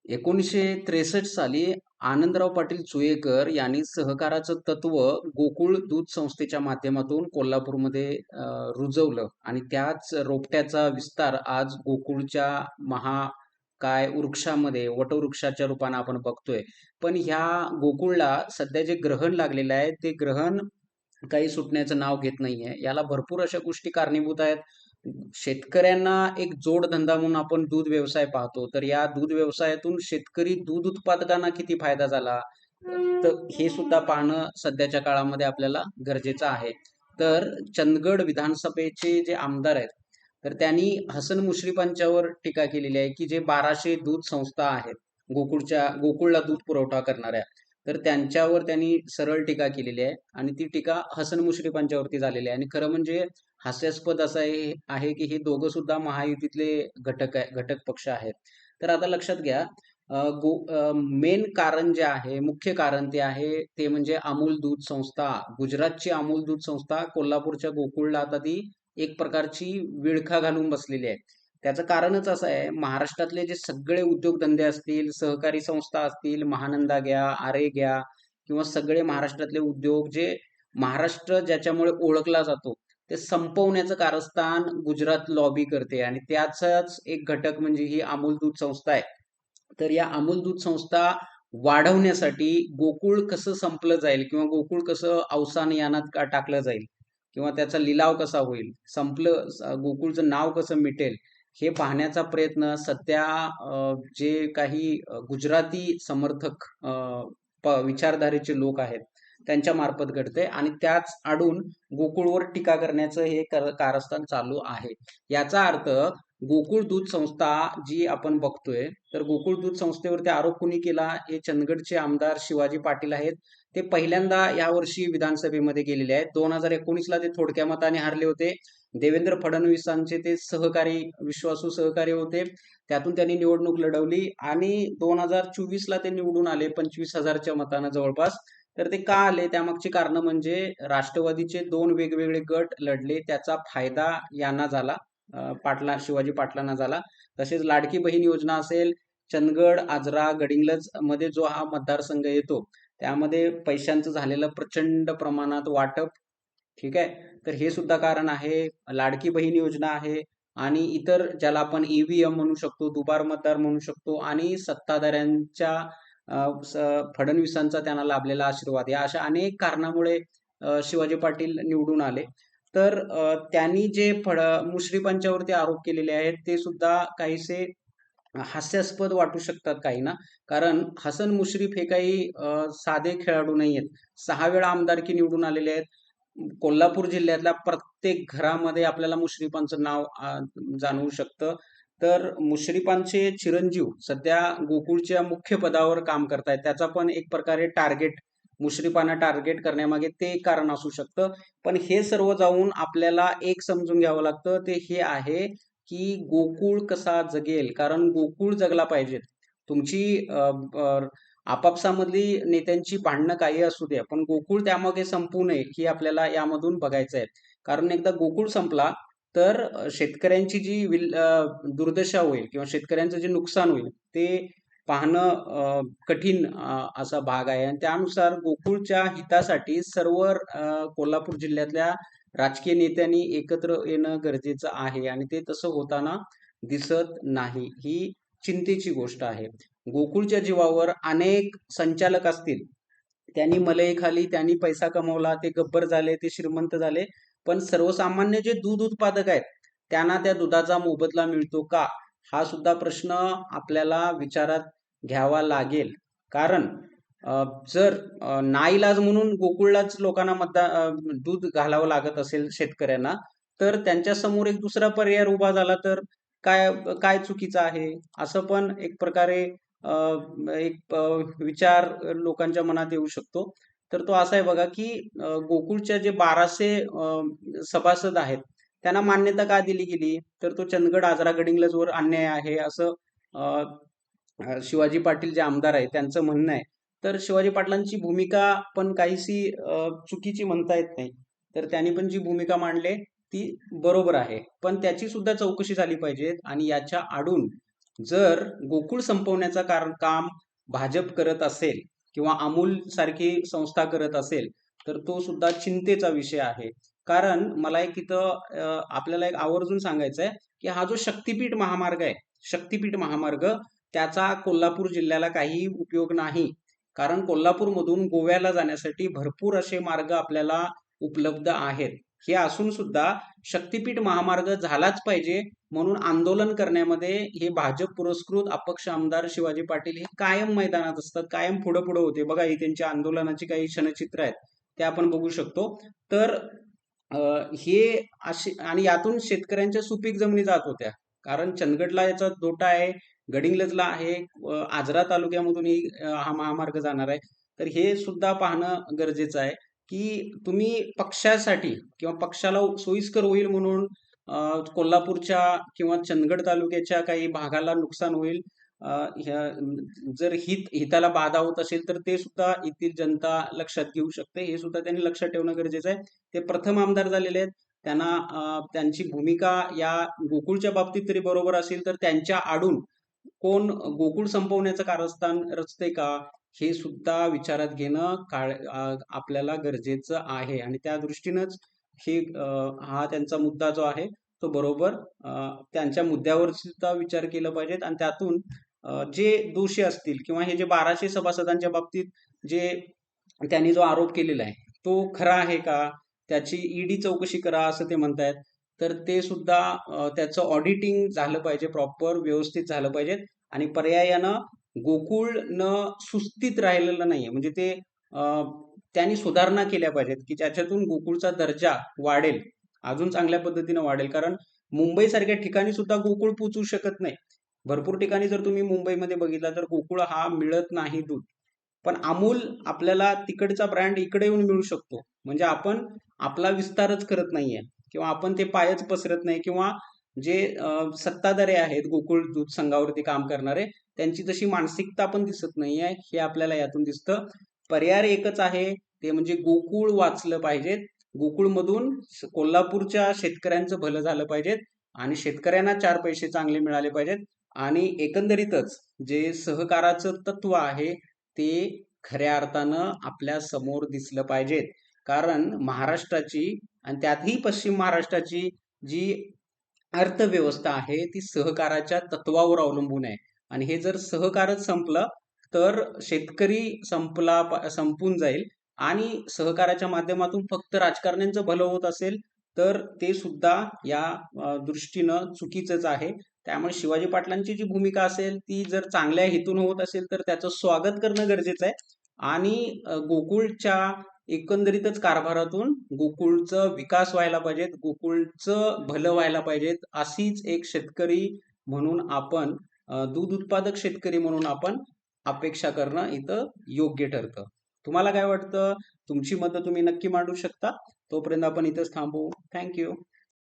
1963 साली आनंदराव पाटील चुयेकर यांनी सहकाराचं तत्व गोकुळ दूध संस्थेच्या माध्यमातून कोल्हापूरमध्ये रुजवलं आणि त्याच रोपट्याचा विस्तार आज गोकुळच्या महाकाय वृक्षामध्ये वटवृक्षाच्या रूपाने आपण बघतोय. पण ह्या गोकुळला सध्या जे ग्रहण लागलेलं आहे ते ग्रहण काही सुटण्याचं नाव घेत नाहीये. याला भरपूर अशा गोष्टी कारणीभूत आहेत. शेतकऱ्यांना एक जोडधंदा म्हणून आपण दूध व्यवसाय पाहतो. तर या दूध व्यवसायातून शेतकरी दूध उत्पादकांना किती फायदा झाला, तर हे सुद्धा पाहणं सध्याच्या काळामध्ये आपल्याला गरजेचं आहे. तर चंदगड विधानसभेचे जे आमदार आहेत, तर त्यांनी हसन मुश्रीफांच्यावर टीका केलेली आहे, की जे 1200 दूध संस्था आहेत, गोकुळला दूध पुरवठा करणाऱ्या, तर त्यांच्यावर त्यांनी सरळ टीका केलेली आहे आणि ती टीका हसन मुश्रीफांच्यावरती झालेली आहे. आणि खरं म्हणजे हास्यास्पद असं आहे की हे दोघं सुद्धा महायुतीतले घटक पक्ष आहेत. तर आता लक्षात घ्या, मेन कारण जे आहे, मुख्य कारण ते आहे, ते म्हणजे अमूल दूध संस्था. गुजरातची अमूल दूध संस्था कोल्हापूरच्या गोकुळला आता ती एक प्रकारची विळखा घालून बसलेली आहे. त्याचं कारणच असं आहे, महाराष्ट्रातले जे सगळे उद्योगधंदे असतील, सहकारी संस्था असतील, महानंदा घ्या, आरे घ्या, किंवा सगळे महाराष्ट्रातले उद्योग जे महाराष्ट्र ज्याच्यामुळे ओळखला जातो, ते संपवण्याचं कारस्थान गुजरात लॉबी करते आणि त्याचाच एक घटक म्हणजे ही अमूल दूध संस्था आहे. तर या अमूल दूध संस्था वाढवण्यासाठी गोकुळ कसं संपलं जाईल किंवा गोकुळ कसं अवसान यानात टाकलं जाईल किंवा त्याचा लिलाव कसा होईल, गोकुळचं नाव कसं मिटेल, हे पाहण्याचा प्रयत्न सध्या जे काही गुजराती समर्थक विचारधारेचे लोक आहेत त्यांच्या मार्फत घडते आणि त्याच आडून गोकुळवर टीका करण्याचं हे कारस्थान चालू आहे. याचा अर्थ गोकुळ दूध संस्था जी आपण बघतोय, तर गोकुळ दूध संस्थेवरती आरोप कुणी केला? हे चंदगडचे आमदार शिवाजी पाटील आहेत. ते पहिल्यांदा यावर्षी विधानसभेमध्ये गेलेले आहेत. 2019ला ते थोडक्या मताने हारले होते. देवेंद्र फडणवीसांचे ते विश्वासू सहकारी होते. त्यातून त्यांनी निवडणूक लढवली आणि 2024ला ते निवडून आले 25,000च्या मतानं जवळपास. तर ते का आले? त्यामागची कारणं म्हणजे राष्ट्रवादीचे 2 वेगवेगळे गट लढले, त्याचा फायदा यांना झाला, शिवाजी पाटलांना झाला. तसेच लाडकी बहीण योजना असेल, चंदगड, आजरा, गडिंग्लज मध्ये जो हा मतदारसंघ येतो, त्यामध्ये पैशांचं झालेलं प्रचंड प्रमाणात वाटप. ठीक आहे, तर हे सुद्धा कारण आहे. लाडकी बहीण योजना आहे आणि इतर ज्याला आपण ईव्हीएम म्हणू शकतो, दुबार मतदार म्हणू शकतो, आणि सत्ताधाऱ्यांच्या फडणवीसांचा त्यांना लाभलेला आशीर्वाद, या अशा अनेक कारणामुळे शिवाजी पाटील निवडून आले. तर त्यांनी जे मुश्रीफांच्यावरती आरोप केलेले आहेत ते सुद्धा काहीसे हास्यास्पद वाटू शकतात काहींना. कारण हसन मुश्रीफ हे काही साधे खेळाडू नाही आहेत. 6 वेळा आमदारकी निवडून आलेले आहेत. कोल्हापूर जिल्ह्यातल्या प्रत्येक घरामध्ये आपल्याला मुश्रीफांचं नाव जाणवू शकतं. तर मुश्रीफांचे चिरंजीव सध्या गोकुळच्या मुख्य पदावर काम करतायत. त्याचा पण एक प्रकारे मुश्रीफांना टार्गेट करण्यामागे ते एक कारण असू शकतं. पण हे सर्व जाऊन आपल्याला एक समजून घ्यावं लागतं, ते हे आहे की गोकुळ कसा जगेल. कारण गोकुळ जगला पाहिजे. तुमची आपापसामधली नेत्यांची भांडणं काही असू द्या, पण गोकुळ त्यामागे संपू नये ही आपल्याला यामधून बघायचं आहे. कारण एकदा गोकुळ संपला तर शेतकऱ्यांची जी दुर्दशा होईल किंवा शेतकऱ्यांचं जे नुकसान होईल ते पाहणं कठीण असा भाग आहे. आणि त्यानुसार गोकुळच्या हितासाठी सर्व कोल्हापूर जिल्ह्यातल्या राजकीय नेत्यांनी एकत्र येणं गरजेचं आहे आणि ते तसं होताना दिसत नाही. ही चिंतेची गोष्ट आहे. गोकुळच्या जीवावर अनेक संचालक असतील, त्यांनी मलई खाली, त्यांनी पैसा कमवला, ते गब्बर झाले, ते श्रीमंत झाले. पण सर्वसामान्य जे दूध उत्पादक आहेत त्यांना त्या दुधाचा मोबदला मिळतो का? हा सुद्धा प्रश्न आपल्याला विचारात घ्यावा लागेल. कारण जर नाईलाज म्हणून गोकुळलाच लोकांना दूध घालावं लागत असेल शेतकऱ्यांना, तर त्यांच्या समोर एक दुसरा पर्याय उभा झाला तर काय काय चुकीचं आहे? असं पण एक प्रकारे विचार लोकांच्या मनात येऊ शकतो. तर तो असा आहे बघा, की गोकुळच्या जे 1200 सभासद आहेत त्यांना मान्यता का दिली गेली? तर तो चंदगड, आजरा, गडिंग्लजवर अन्याय आहे असं शिवाजी पाटील जे आमदार आहेत त्यांचं म्हणणं आहे. तर शिवाजी पाटलांची भूमिका पण काहीशी चुकीची म्हणता येत नाही. तर त्यांनी पण जी भूमिका मांडली ती बरोबर आहे, पण त्याची सुद्धा चौकशी झाली पाहिजे. आणि याच्या आडून जर गोकुळ संपवण्याचं काम भाजप करत असेल किंवा अमूल सारखी संस्था करत असेल, तर तो सुद्धा चिंतेचा विषय आहे. कारण मला एक इथं आपल्याला एक आवर्जून सांगायचं आहे, की हा जो शक्तिपीठ महामार्ग आहे, शक्तिपीठ महामार्ग त्याचा कोल्हापूर जिल्ह्याला काही उपयोग नाही. कारण कोल्हापूरमधून गोव्याला जाण्यासाठी भरपूर असे मार्ग आपल्याला उपलब्ध आहेत. हे असून सुद्धा शक्तिपीठ महामार्ग झालाच पाहिजे म्हणून आंदोलन करण्यामध्ये हे भाजप पुरस्कृत अपक्ष आमदार शिवाजी पाटील हे कायम मैदानात असतात, कायम पुढे पुढे होते. बघा ही त्यांच्या आंदोलनाची काही क्षणचित्र आहेत, ते आपण बघू शकतो. तर हे असे आणि यातून शेतकऱ्यांच्या सुपीक जमिनी जात होत्या. कारण चंदगडला याचा तोटा आहे, गडिंग्लजला आहे, आजरा तालुक्यामधूनही हा महामार्ग जाणार आहे. तर हे सुद्धा पाहणं गरजेचं आहे, की तुम्ही पक्षासाठी किंवा पक्षाला सोयीस्कर होईल म्हणून कोल्हापूरच्या किंवा चंदगड तालुक्याच्या काही भागाला नुकसान होईल, जर हिताला बाधा होत असेल तर ते सुद्धा येथील जनता लक्षात घेऊ शकते. हे सुद्धा त्यांनी लक्षात ठेवणं गरजेचं आहे. ते प्रथम आमदार झालेले आहेत. त्यांना त्यांची भूमिका या गोकुळच्या बाबतीत तरी बरोबर असेल तर त्यांच्या आडून कोण गोकुळ संपवण्याचं कारस्थान रचते का, हे सुद्धा विचारात घेणं आपल्याला गरजेचं आहे. आणि त्या दृष्टीनंच हे हा त्यांचा मुद्दा जो आहे तो बरोबर त्यांच्या मुद्द्यावर सुद्धा विचार केला पाहिजेत. आणि त्यातून जे दोषी असतील किंवा हे जे 1200 सभासदांच्या बाबतीत जे त्यांनी जो आरोप केलेला आहे तो खरा आहे का, त्याची ईडी चौकशी करा असं ते म्हणतायत. तर ते सुद्धा त्याचं ऑडिटिंग झालं पाहिजे, प्रॉपर व्यवस्थित झालं पाहिजे. आणि पर्यायानं गोकुळ न सुस्थित राहिलेलं नाहीये, म्हणजे ते त्यांनी सुधारणा केल्या पाहिजेत की ज्याच्यातून गोकुळचा दर्जा वाढेल, अजून चांगल्या पद्धतीनं वाढेल. कारण मुंबई सारख्या ठिकाणी सुद्धा गोकुळ पोचू शकत नाही. भरपूर ठिकाणी जर तुम्ही मुंबईमध्ये बघितला तर गोकुळ हा मिळत नाही दूध. पण अमूल आपल्याला तिकडचा ब्रँड इकडे येऊन मिळू शकतो. म्हणजे आपण आपला विस्तारच करत नाहीये किंवा आपण ते पायच पसरत नाही किंवा जे सत्ताधारी आहेत गोकुळ दूध संघावरती काम करणारे, त्यांची तशी मानसिकता पण दिसत नाहीये, हे आपल्याला यातून दिसतं. पर्याय एकच आहे, ते म्हणजे गोकुळ वाचलं पाहिजे. गोकुळमधून कोल्हापूरच्या शेतकऱ्यांचं भलं झालं पाहिजे आणि शेतकऱ्यांना 4 पैसे चांगले मिळाले पाहिजेत. आणि एकंदरीतच जे सहकाराचं तत्व आहे ते खऱ्या अर्थानं आपल्या समोर दिसलं पाहिजे. कारण महाराष्ट्राची आणि त्यातही पश्चिम महाराष्ट्राची जी अर्थव्यवस्था आहे ती सहकाराच्या तत्वावर अवलंबून आहे. आणि हे जर सहकारच संपलं तर शेतकरी संपून जाईल. आणि सहकाराच्या माध्यमातून फक्त राजकारण्यांचं भलं होत असेल तर ते सुद्धा या दृष्टीनं चुकीचंच आहे. त्यामुळे शिवाजी पाटलांची जी भूमिका असेल ती जर चांगल्या हेतून होत असेल तर त्याचं स्वागत करणं गरजेचं आहे. आणि गोकुळच्या एकंदरीतच कारभारातून गोकुळचं विकास व्हायला पाहिजेत, गोकुळचं भलं व्हायला पाहिजेत, अशीच एक शेतकरी म्हणून आपण दूध उत्पादक शेतकरी म्हणून आपण अपेक्षा करणं इथं योग्य ठरतं. तुम्हाला काय वाटतं? तुमची मतं तुम्ही नक्की मांडू शकता. तोपर्यंत आपण इथंच थांबू. थँक्यू.